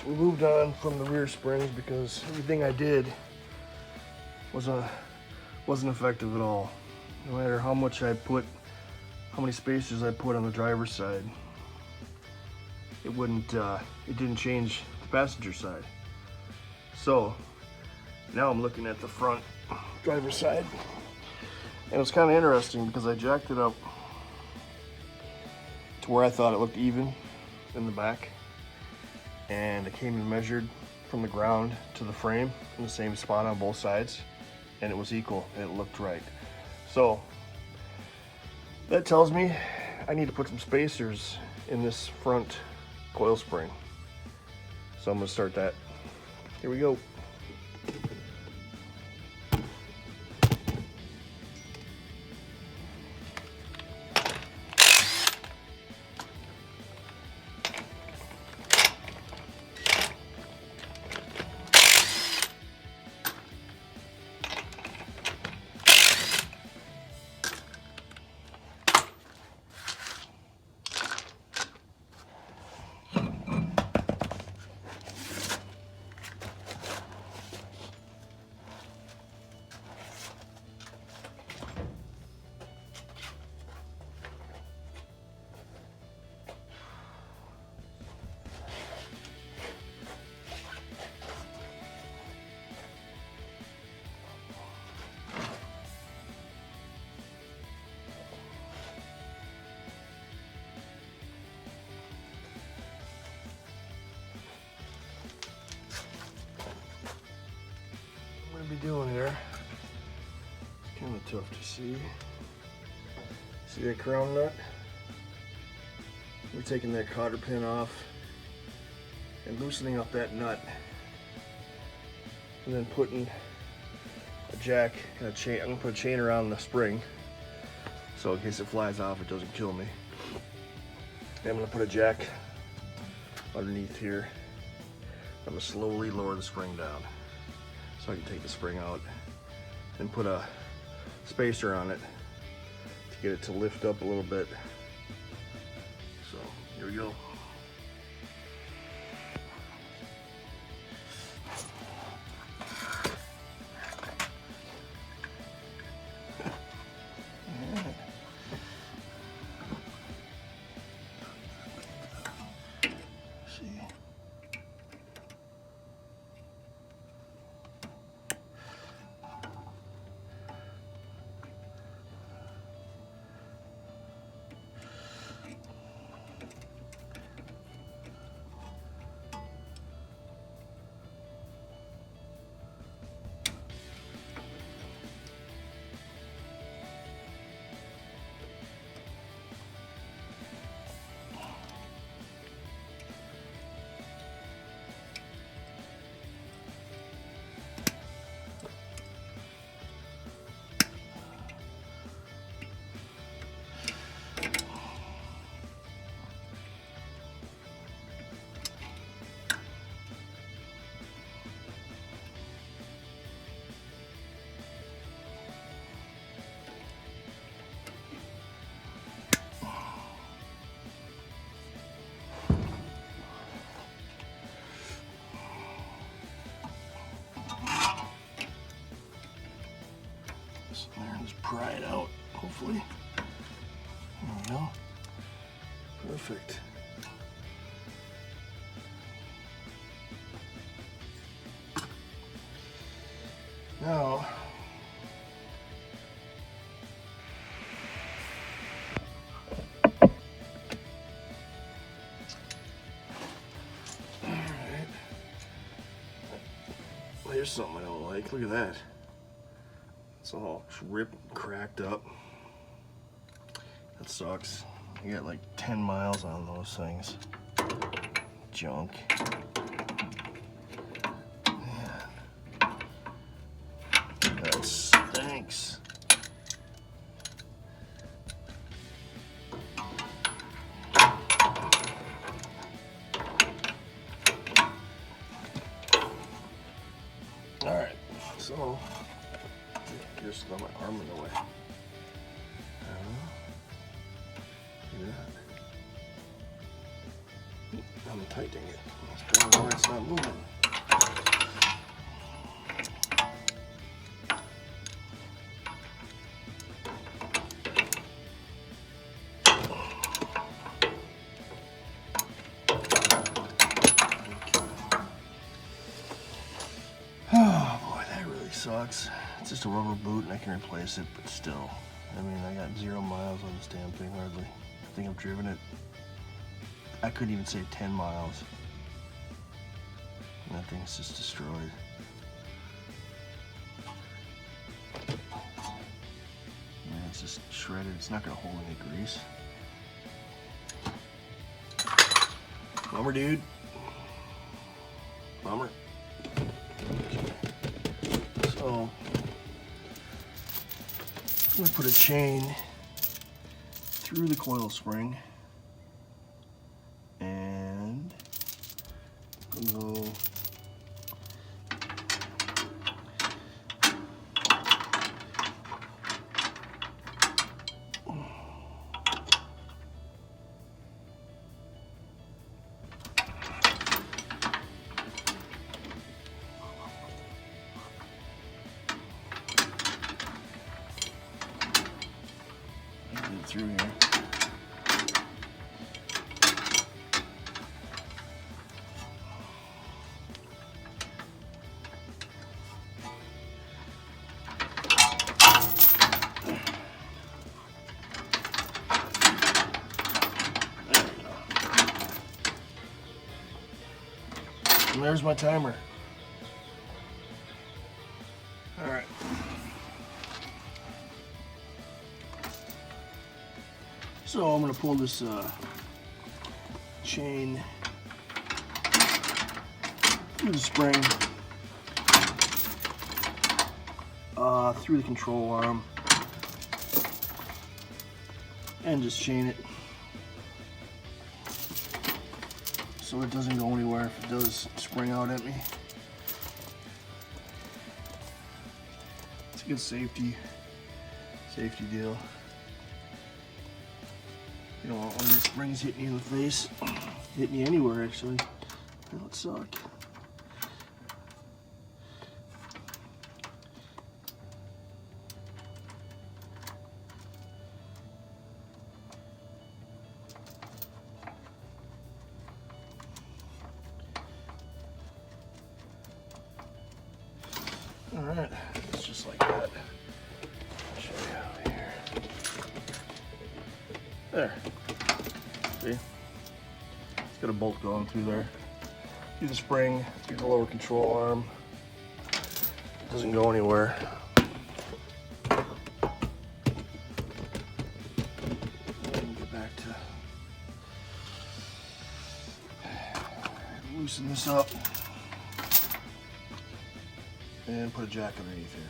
we moved on from the rear springs because everything I did wasn't effective at all. No matter how much I put, how many spacers I put on the driver's side, it didn't change the passenger side. So now I'm looking at the front driver's side, and it was kind of interesting because I jacked it up to where I thought it looked even in the back, and I came and measured from the ground to the frame in the same spot on both sides, and it was equal. It looked right. So that tells me I need to put some spacers in this front coil spring. So I'm gonna start that. Here we go. Be doing here. It's kind of tough to see. See that crown nut? We're taking that cotter pin off and loosening up that nut, and then putting a jack and a chain. I'm gonna put a chain around the spring so in case it flies off, it doesn't kill me. And I'm gonna put a jack underneath here. I'm gonna slowly lower the spring down so I can take the spring out and put a spacer on it to get it to lift up a little bit. So here we go. There, just pry it out, hopefully. There we go. Perfect. Now, alright. Here's something I don't like. Look at that. It's all ripped and cracked up. That sucks. You got like 10 miles on those things. Junk. Man. That stinks. Alright, so just throw my arm in the way. Do that. I'm tightening it. It's going where it's not moving. Oh boy, that really sucks. It's just a rubber boot and I can replace it, but still. I mean, I got 0 miles on this damn thing hardly. I think I've driven it, I couldn't even say 10 miles. And that thing's just destroyed. Man, it's just shredded. It's not gonna hold any grease. Bummer, dude. Bummer. So, I'm going to put a chain through the coil spring and go through here. There we go. And there's my timer. All right. So I'm going to pull this chain through the spring, through the control arm, and just chain it so it doesn't go anywhere if it does spring out at me. It's a good safety deal. You don't want one of these springs hitting you in the face, hitting you anywhere actually. That would suck. All right, it's just like that. I'll show you out here. There. See? It's got a bolt going through there. Through the spring, through the lower control arm. It doesn't go anywhere. And get back to loosen this up and put a jack underneath here.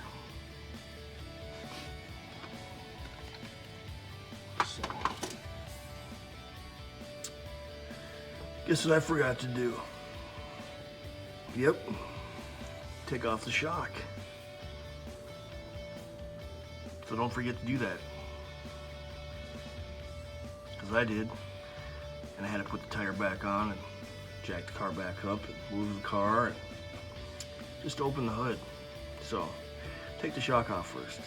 So, guess what I forgot to do? Yep, take off the shock. So don't forget to do that. Because I did. And I had to put the tire back on and jack the car back up and move the car and just open the hood. So take the shock off first.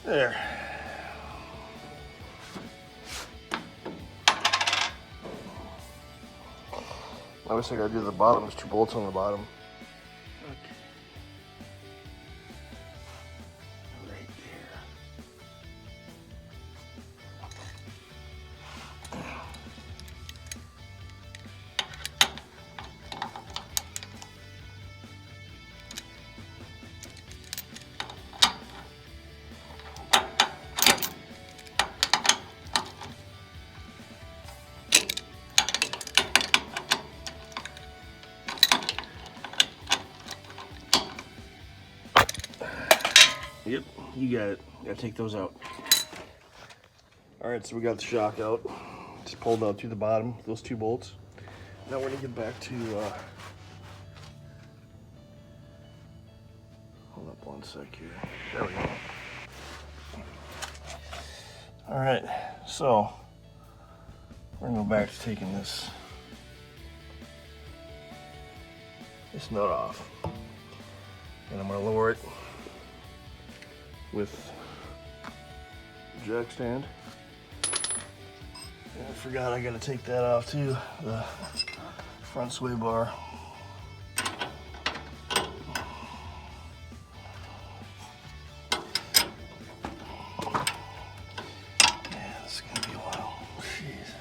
There. Obviously, I gotta do the bottom. There's 2 bolts on the bottom. Okay. Right there. Yep, you got it. Gotta take those out. Alright, so we got the shock out. Just pulled out through the bottom, those 2 bolts. Now we're gonna get back to, hold up one sec here. There we go. Alright, so we're gonna go back to taking this nut off. And I'm gonna lower it with the jack stand. And I forgot I gotta take that off too, the front sway bar. Yeah, this is gonna be a while. Jesus.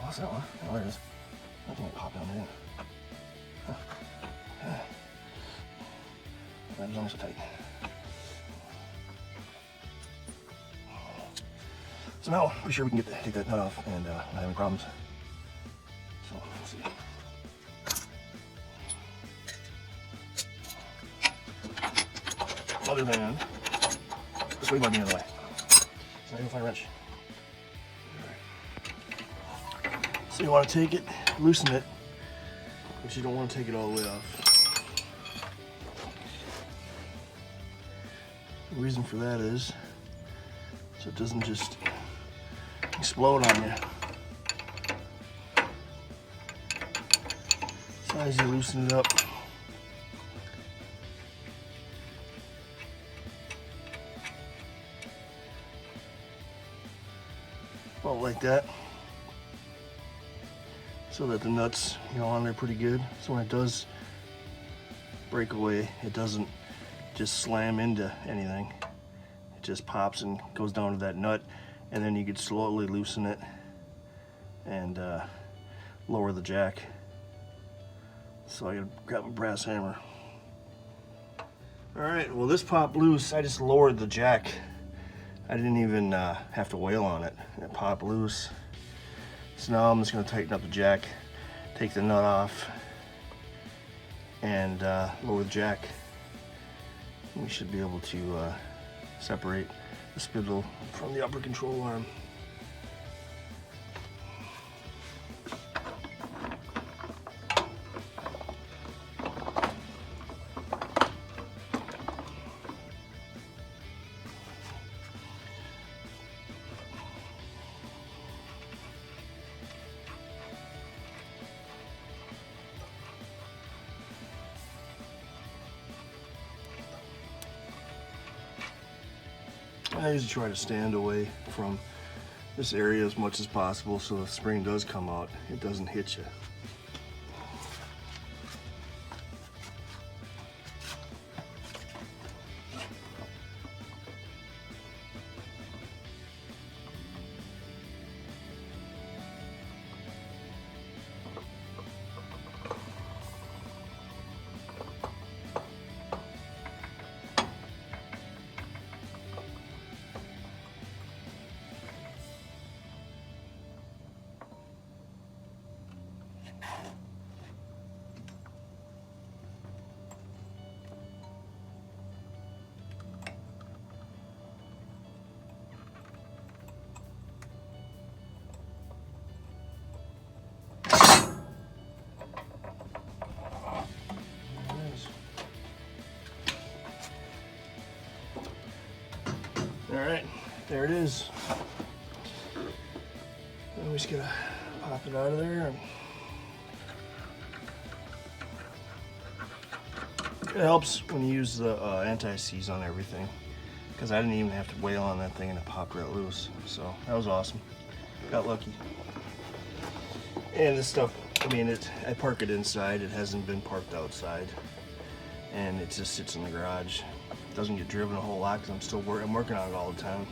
What's that one? Oh, there it is. That thing popped down there. That was almost so tight. So now, be sure we can take that nut off and not have any problems. So, let's see. Other than, this way might be in the way. So now you'll find a wrench. So you want to take it, loosen it, but you don't want to take it all the way off. The reason for that is so it doesn't just explode on you. So as you loosen it up, about like that, so that the nuts, on there pretty good. So when it does break away, it doesn't just slam into anything. It just pops and goes down to that nut, and then you could slowly loosen it and lower the jack. So I gotta grab my brass hammer. All right, well this popped loose. I just lowered the jack. I didn't even have to wail on it. It popped loose. So now I'm just going to tighten up the jack, take the nut off, and lower the jack. We should be able to separate the spindle from the upper control arm. I usually try to stand away from this area as much as possible so the spring does come out, it doesn't hit you. there it is. Then we just gotta pop it out of there. And it helps when you use the anti-seize on everything, because I didn't even have to wail on that thing and it popped right loose. So that was awesome. Got lucky. And this stuff, I mean, I park it inside. It hasn't been parked outside, and it just sits in the garage. It doesn't get driven a whole lot because I'm working on it all the time.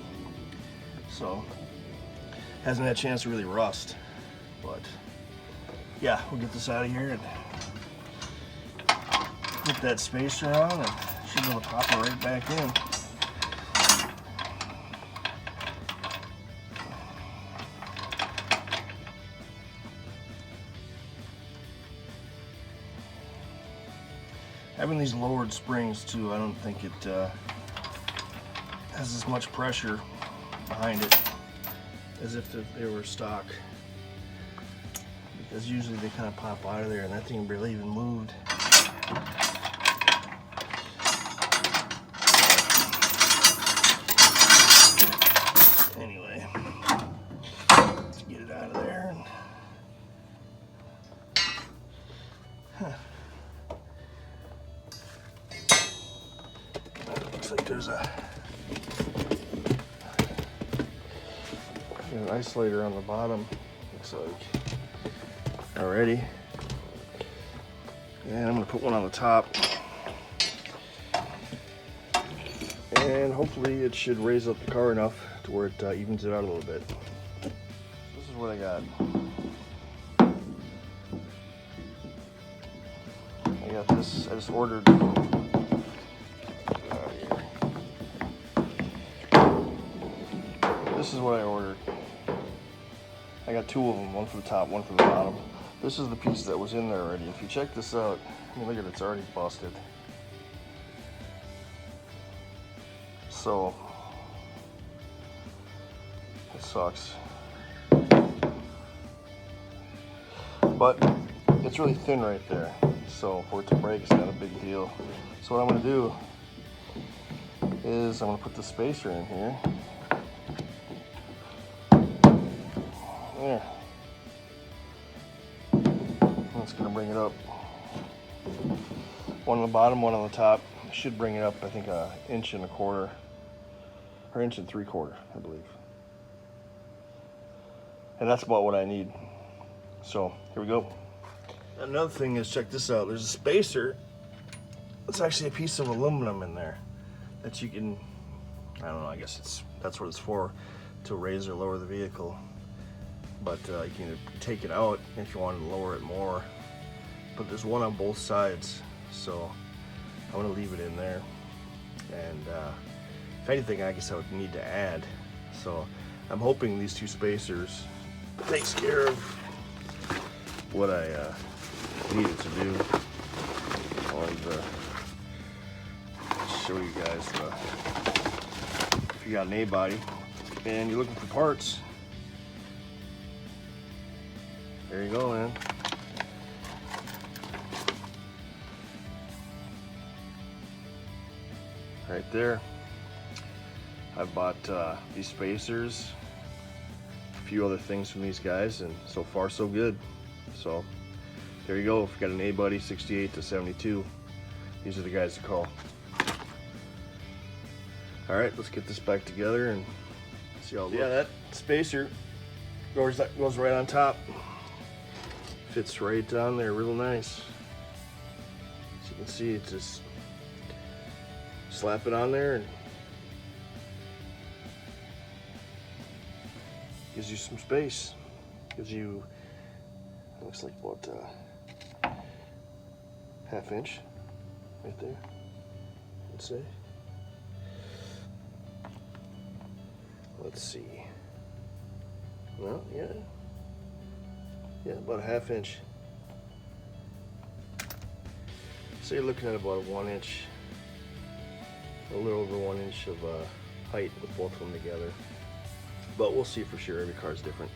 So hasn't had a chance to really rust. But yeah, we'll get this out of here and put that spacer on, and should be able to pop it right back in. Having these lowered springs too, I don't think it has as much pressure behind it as if they were stock, because usually they kind of pop out of there and that thing barely even moved. Anyway, let's get it out of there. Looks like there's an isolator on the bottom, looks like, already. And I'm gonna put one on the top, and hopefully it should raise up the car enough to where it evens it out a little bit. This is what I got. I got this, I just ordered this is what I ordered. I got two of them, one for the top, one for the bottom. This is the piece that was in there already. If you check this out, I mean, look at it, it's already busted. So, it sucks. But it's really thin right there. So for it to break, it's not a big deal. So what I'm gonna do is I'm gonna put the spacer in here. There. That's gonna bring it up. One on the bottom, one on the top. Should bring it up, I think, 1.25 inches, or 1 3/4 inches, I believe. And that's about what I need. So here we go. Another thing is, check this out. There's a spacer. It's actually a piece of aluminum in there that you can, I don't know, I guess that's what it's for, to raise or lower the vehicle. But you can either take it out if you wanted to lower it more. But there's one on both sides, so I'm gonna leave it in there. And if anything, I guess I would need to add. So I'm hoping these two spacers takes care of what I needed to do. I wanted to show you guys if you got an A-body and you're looking for parts, there you go, man. Right there. I bought these spacers, a few other things from these guys, and so far so good. So there you go. If you got an A-Buddy 68 to 72, these are the guys to call. All right, let's get this back together and see how it looks. Yeah, that spacer goes right on top. Fits right down there, real nice. As you can see, it's just slap it on there and gives you some space. Gives you, looks like about 1/2 inch right there, let's say. Let's see. Well, yeah, about 1/2 inch. So you're looking at about a 1 inch, a little over 1 inch of height with both of them together. But we'll see for sure. Every car's different.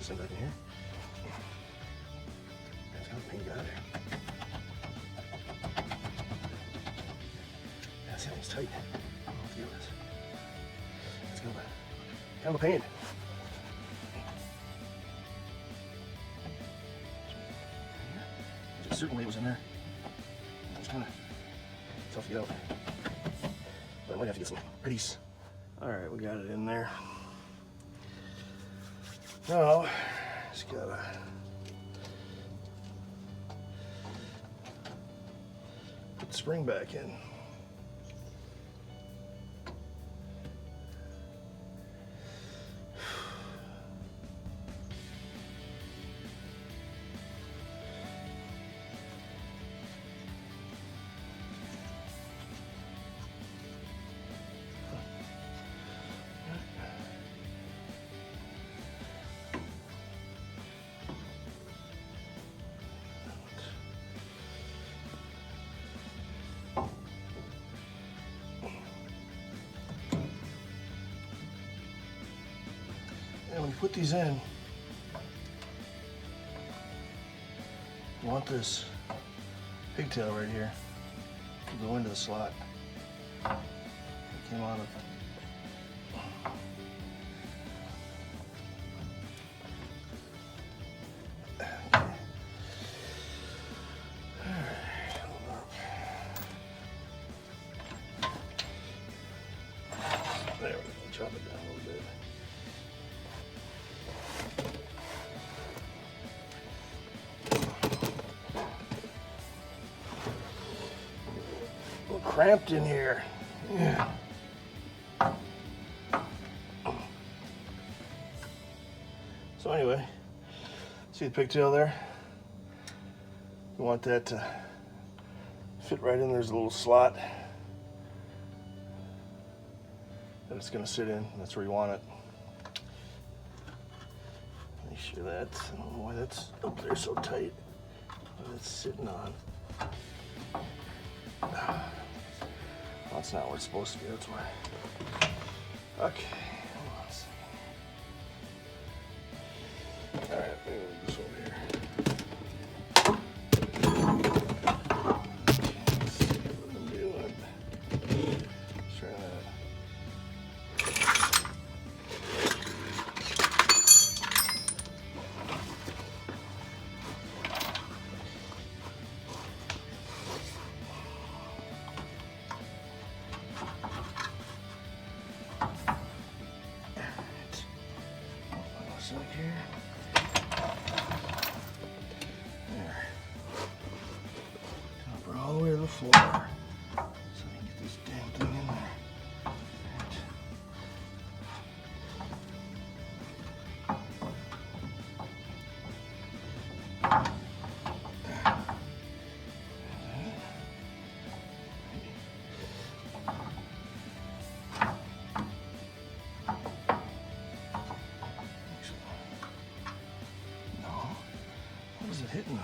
Send that in here. That's how the paint got out of there. That sounds tight. I don't know what to do with this. Let's go. Kind of paint. There's a certain way it was in there. It was kind of tough to get out. But I might have to get some grease. All right, we got it in there. Now, just gotta put the spring back in. And when you put these in, you want this pigtail right here to go into the slot. It came out of. There we go, chop it down a little bit. A little cramped in here. Yeah. So anyway, see the pigtail there? You want that to fit right in. There's a little slot that it's going to sit in. That's where you want it. Make sure that, I don't know why that's up there so tight. What it's sitting on. Well, that's not where it's supposed to be, that's why. Okay, hold on a second. Alright, maybe we'll do this over here. Let's see what I'm doing. Let's try that. Like here. There. Drop her all the way to the floor. So I can get this damn thing in there. What is it hitting on?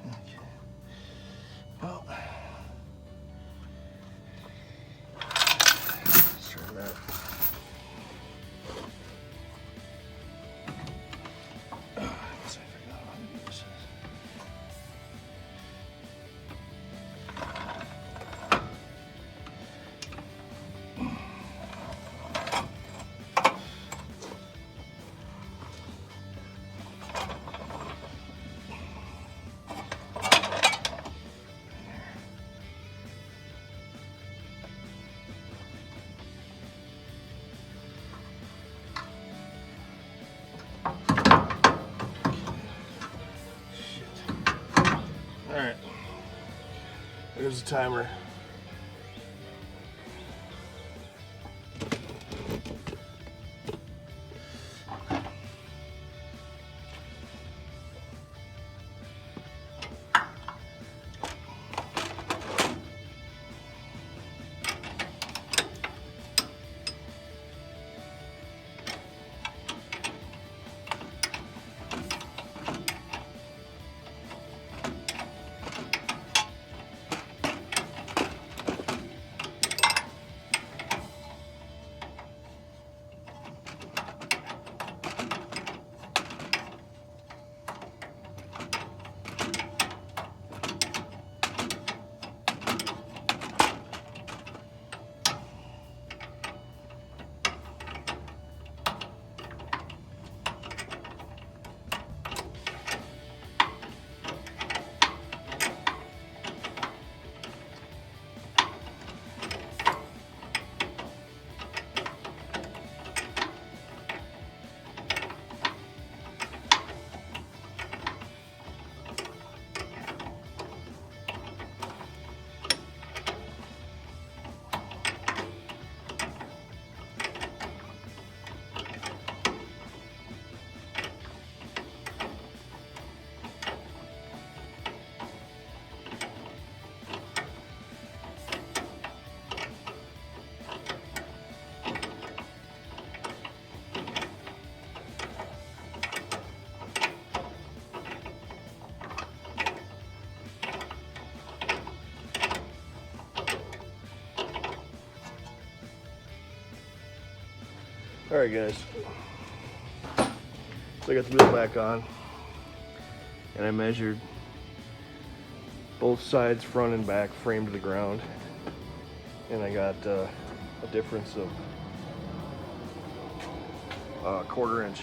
Okay. Well, let's try that. I guess I forgot how to do this. Alright, there's the timer. Alright guys, so I got the wheel back on, and I measured both sides, front and back, frame to the ground, and I got a difference of a 1/4 inch.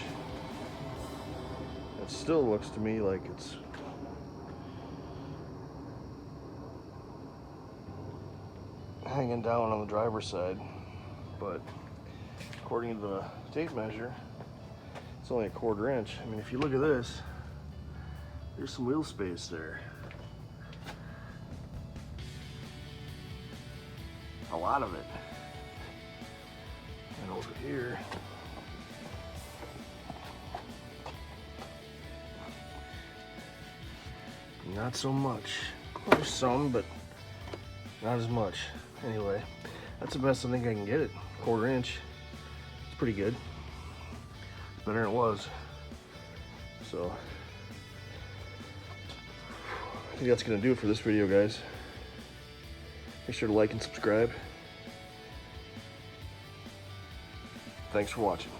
It still looks to me like it's hanging down on the driver's side, but according to the tape measure, it's only a 1/4 inch. I mean, if you look at this, there's some wheel space there. A lot of it. And over here, not so much. There's some, but not as much. Anyway, that's the best I think I can get it. 1/4 inch. It's pretty good. It's better than it was. So, I think that's gonna do it for this video, guys. Make sure to like and subscribe. Thanks for watching.